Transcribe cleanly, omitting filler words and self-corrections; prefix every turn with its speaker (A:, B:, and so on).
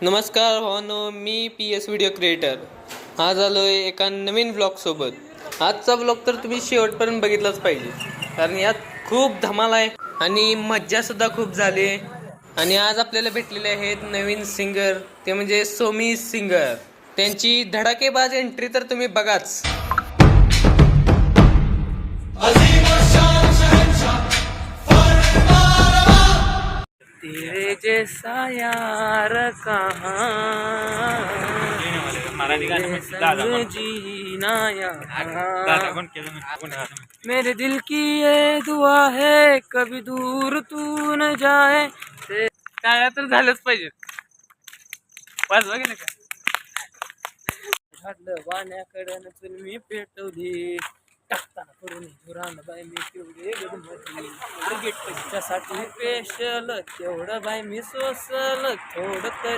A: नमस्कार भावांनो, मी P S video creator. आज आलो आहे एका नवीन ब्लॉगसोबत. आजचा ब्लॉग तर तुम्ही शेवटपर्यंत बघितलाच पाहिजे, कारण यात खूप धमाल आहे आणि मज्जासुद्धा खूप झाली आहे. आणि आज आपल्याला भेटलेले आहेत नवीन सिंगर, ते म्हणजे सोमी सिंगर. त्यांची धडाकेबाज एंट्री तर तुम्ही बघाच. तेरे जैसा यार कहाँ जीना यहाँ, मेरे दिल की ये दुआ है कभी दूर तू न जाए. टाळ्या तर झालंच पाहिजे. बस बघ ना का झाडलं वाण्याकडं चल मी पेटवली, टाकताना करून धुरान बाय मी तेवढे गडमती साठी पेशल तेवढं बाय मी सोसल थोडं तरी.